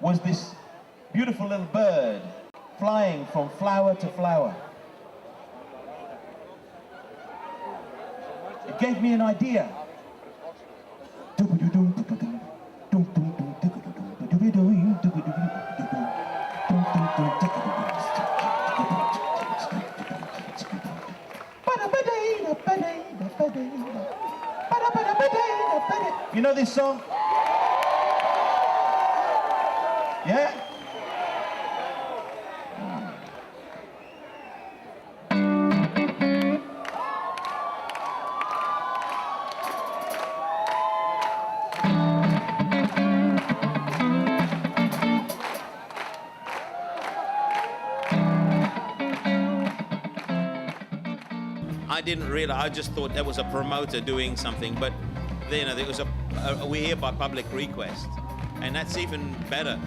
was this beautiful little bird flying from flower to flower. It gave me an idea. You know this song? Yeah? I didn't realize, I just thought that was a promoter doing something, but you know, there was we're here by public request, and that's even better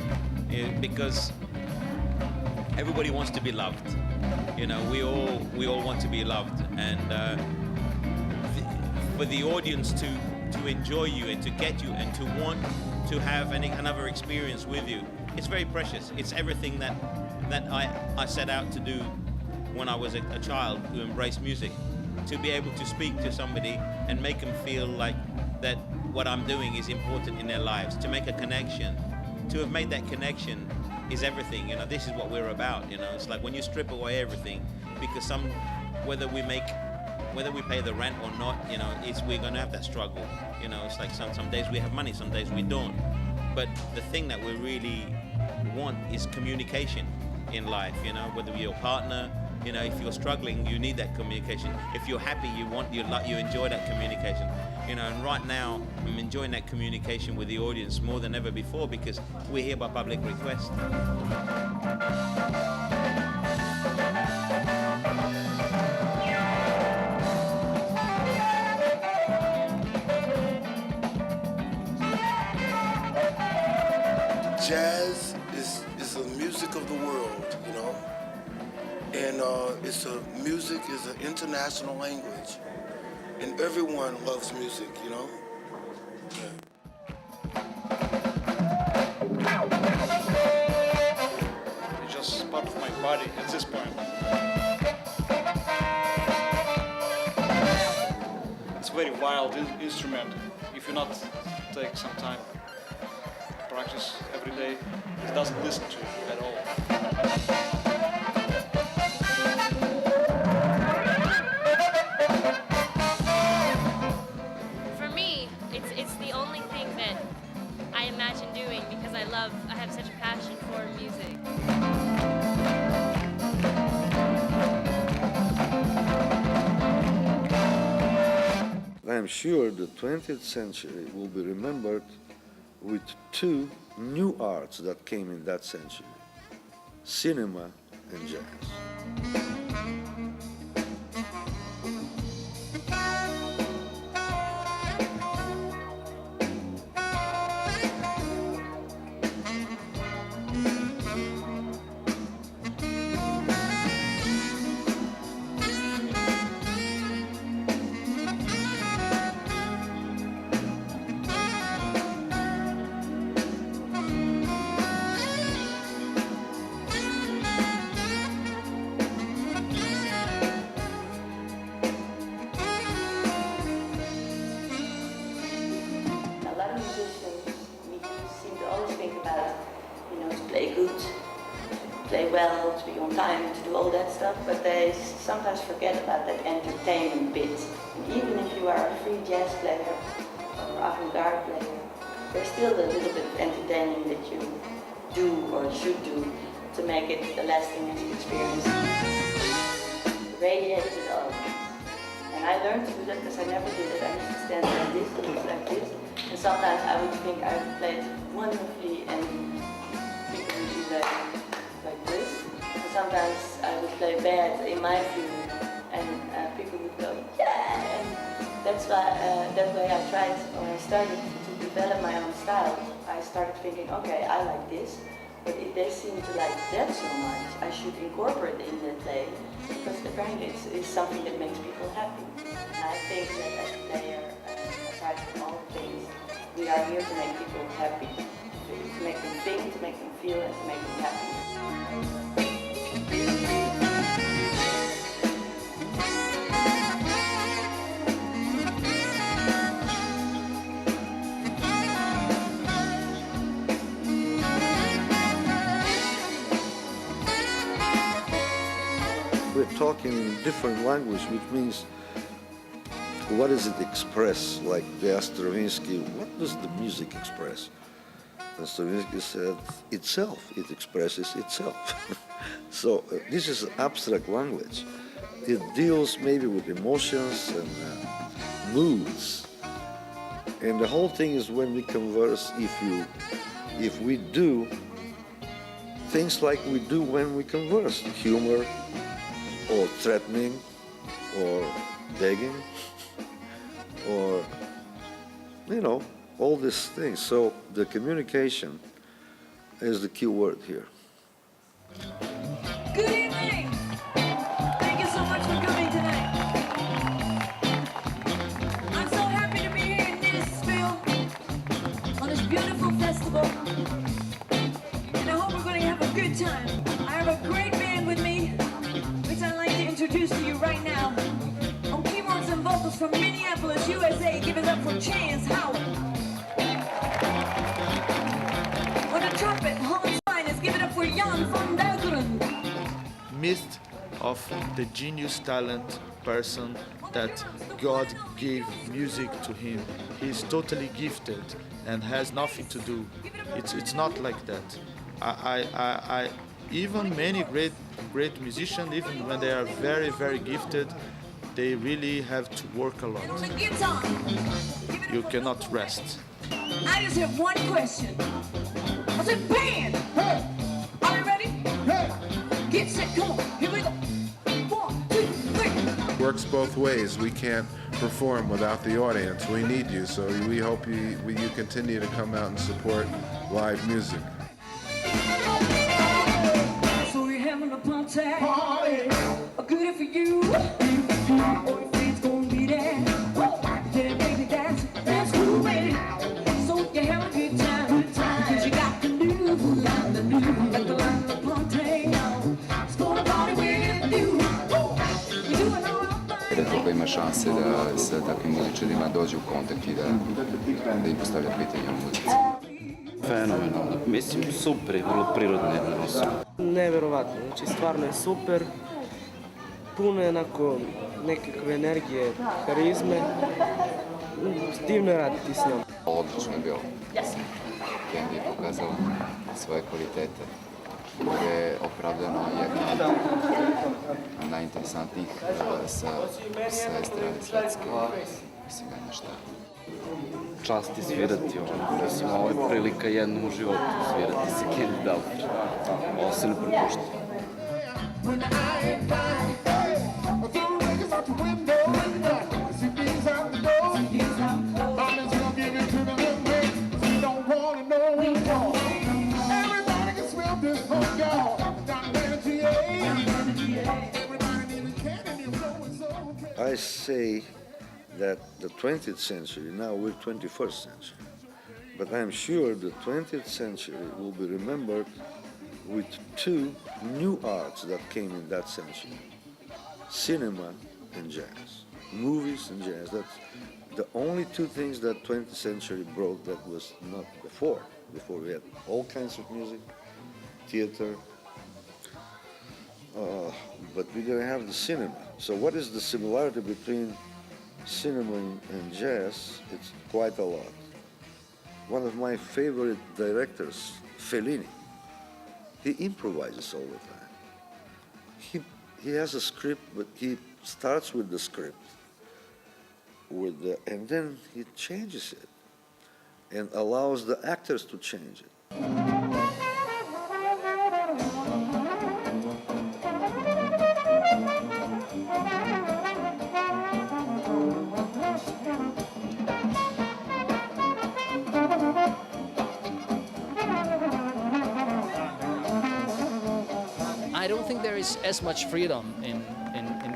because everybody wants to be loved. You know, we all want to be loved, and for the audience to enjoy you and to get you and to want to have another experience with you, it's very precious. It's everything that I set out to do when I was a child, to embrace music, to be able to speak to somebody and make them feel like that what I'm doing is important in their lives, to make a connection. To have made that connection is everything. You know, this is what we're about. You know, it's like when you strip away everything, because whether we pay the rent or not, you know, we're gonna have that struggle. You know, it's like some days we have money, some days we don't. But the thing that we really want is communication in life. You know, whether you're your partner, you know, if you're struggling, you need that communication. If you're happy, you enjoy that communication. You know, and right now, I'm enjoying that communication with the audience more than ever before because we're here by public request. Jazz is the music of the world, you know, and music is an international language. And everyone loves music, you know? Yeah. It's just part of my body at this point. It's a very wild instrument. If you not take some time, practice every day, it doesn't listen to you at all. It's the only thing that I imagine doing because I have such a passion for music. I am sure the 20th century will be remembered with two new arts that came in that century: cinema and jazz. Play well, to be on time, to do all that stuff, but they sometimes forget about that entertainment bit. And even if you are a free jazz player or avant-garde player, there's still a little bit of entertaining that you do or should do to make it a lasting experience. Radiated audience. And I learned to do that because I never did it. I used to stand like this, and look like this. And sometimes I would think I played wonderfully and people would be like this. And sometimes I would play bad in my view and people would go, yeah! And that's why, that way I tried, when I started to develop my own style, I started thinking, okay, I like this, but if they seem to like that so much, I should incorporate it in the play, because apparently it's something that makes people happy. And I think that as a player, aside from all things, we are here to make people happy. to make them think, to make them feel, and to make them happy. We're talking in different language, which means what does it express? Like the Stravinsky, what does the music express? And Stravinsky said, itself, it expresses itself. So this is abstract language. It deals maybe with emotions and moods. And the whole thing is when we converse, if we do things like we do when we converse, humor, or threatening, or begging, or, you know, all these things. So the communication is the key word here. Good evening. Thank you so much for coming tonight. I'm so happy to be here in Nisville on this beautiful festival. And I hope we're going to have a good time. I have a great band with me, which I'd like to introduce to you right now. On keyboards and vocals from Minneapolis, USA, give it up for Chance Howard. On the trumpet, Hans Linus, give it up for Jan van Belgeren. Midst of the genius talent person that God gave music to him. He's totally gifted and has nothing to do. It's not like that. I even many great musicians, even when they are very, very gifted, they really have to work a lot. You cannot rest. I just have one question. I said, band! Hey! Are you ready? Hey! Get set, come on, here we go. 1, 2, 3. Works both ways. We can't perform without the audience. We need you, so we hope you continue to come out and support live music. So we're having a party, good for you. All your friends gonna be there. Yeah, baby, that's cool, baby. So you have a good time, cause you got the new, got the party. It's gonna party with you. You're doing all right. Redko ko ima šanse da sa takvim muzičarima dođe u kontakt i da im postavlja pitanje o muzici. Fenomenalno. Mislim, super je, vrlo prirodna jedna osoba. Neverovatno, znači stvarno je super. Puno je onako nekakve energije, karizme. Divno je raditi s njom. Odlično je bilo. Kendi je pokazala svoje kvalitete. Je opravdano jedna od najinteresantnijih sa estrade svetske. Mislim, nema šta. Čast je svirati ovo. Mislim, ovo je prilika jednom u životu svirati sa Kendi Dalper. Ovo se ne propušta. I say that the 20th century, now we're 21st century, but I'm sure the 20th century will be remembered with two new arts that came in that century: cinema and jazz, movies and jazz. That's the only two things that 20th century brought that was not before. Before we had all kinds of music, theater, but we didn't have the cinema. So what is the similarity between cinema and jazz? It's quite a lot. One of my favorite directors, Fellini, he improvises all the time. He has a script, but he starts with the script, and then he changes it and allows the actors to change it. I don't think there is as much freedom in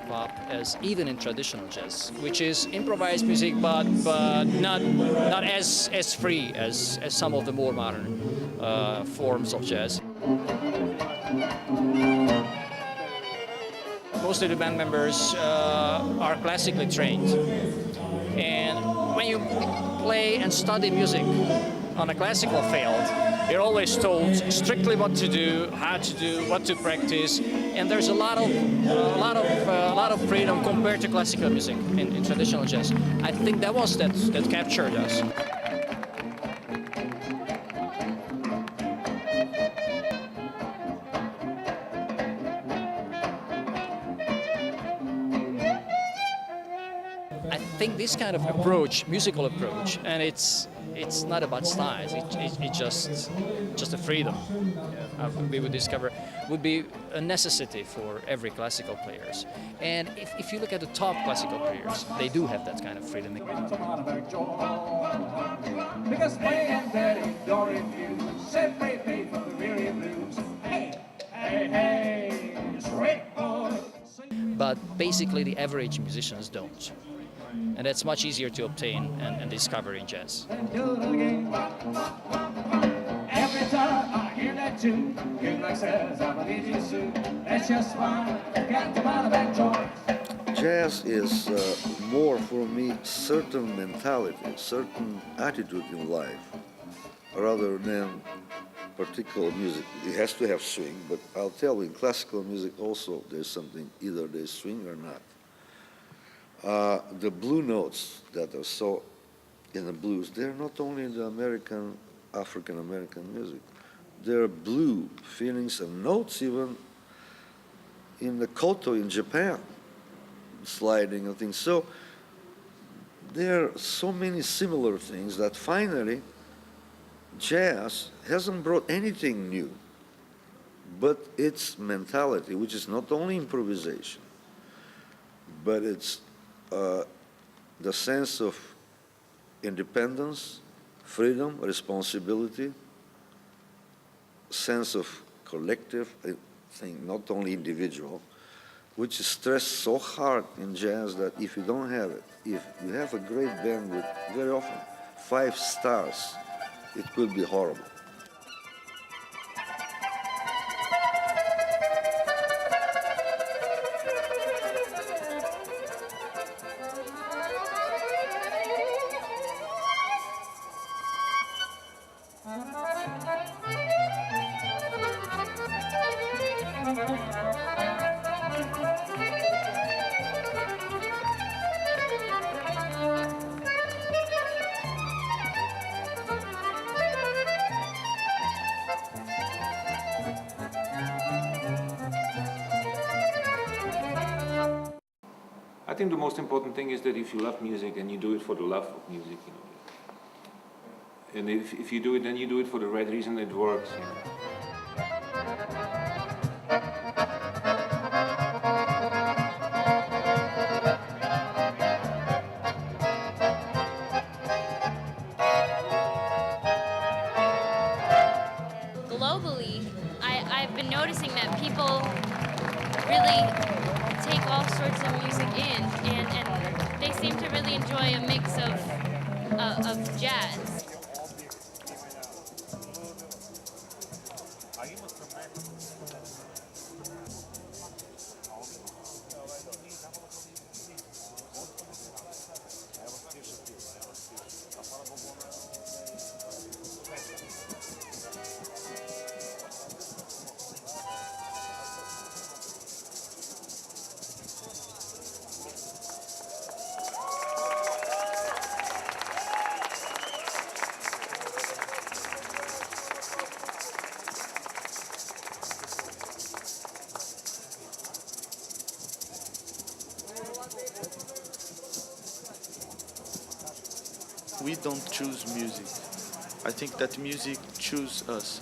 pop as even in traditional jazz, which is improvised music, but not as free as some of the more modern forms of jazz. Most of the band members are classically trained, and when you play and study music on a classical field, you're always told strictly what to do, how to do, what to practice, and there's a lot of freedom compared to classical music in traditional jazz. I think that was that captured us. I think this kind of approach, musical approach, and it's not about styles. It's just a freedom. We would discover would be a necessity for every classical players. And if you look at the top classical players, they do have that kind of freedom. Because playing Daddy don't refuse, said pay for the weary blues. Hey, hey, hey, straight boy. But basically the average musicians don't. And that's much easier to obtain and discover in jazz. Every time I hear that tune, it like says I'm a DJ soon. That's just fine. Got to buy the back joint. Jazz is more for me certain mentality, certain attitude in life, rather than particular music. It has to have swing, but I'll tell you, in classical music also there's something, either there's swing or not. The blue notes that are so in the blues, they're not only in the American, African-American music. There are blue feelings and notes even in the koto in Japan, sliding and things. So there are so many similar things that finally jazz hasn't brought anything new, but its mentality, which is not only improvisation, but it's the sense of independence, freedom, responsibility, sense of collective thing, not only individual, which is stressed so hard in jazz that if you don't have it, if you have a great band with very often 5 stars, it could be horrible. I think the most important thing is that if you love music, then you do it for the love of music, you know. And if you do it, then you do it for the right reason. It works, you know. Globally, I've been noticing that people really take all sorts of music in, and they seem to really enjoy a mix of jazz. We don't choose music. I think that music chooses us.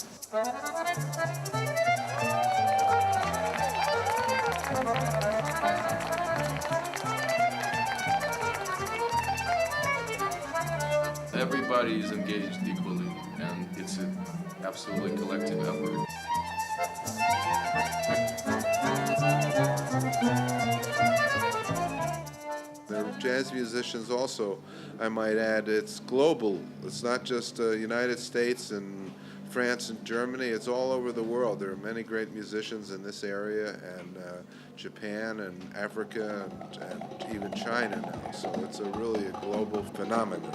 Everybody is engaged equally, and it's an absolutely collective effort. They're jazz musicians also, I might add. It's global. It's not just United States and France and Germany. It's all over the world. There are many great musicians in this area, and Japan and Africa and even China now. So it's really a global phenomenon.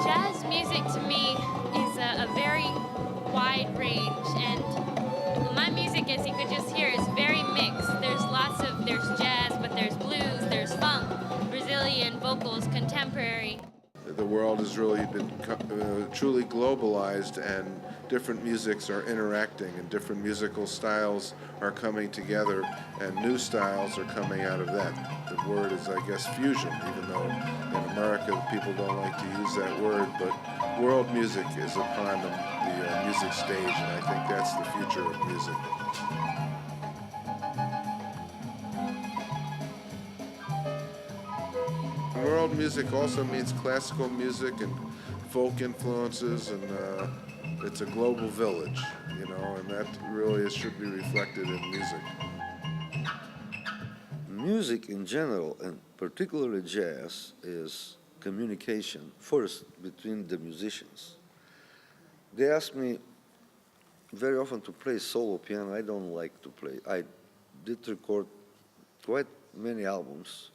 Jazz music to me is a very wide range, and my music, as you could just hear, is very mixed. There's jazz, but there's blues, there's funk, Brazilian vocals, contemporary. The world has really been truly globalized, and different musics are interacting, and different musical styles are coming together, and new styles are coming out of that. The word is, I guess, fusion, even though in America people don't like to use that word, but world music is upon the music stage, and I think that's the future of music. World music also means classical music and folk influences, and it's a global village, you know, and that really should be reflected in music. Music in general, and particularly jazz, is communication, first between the musicians. They ask me very often to play solo piano. I don't like to play. I did record quite many albums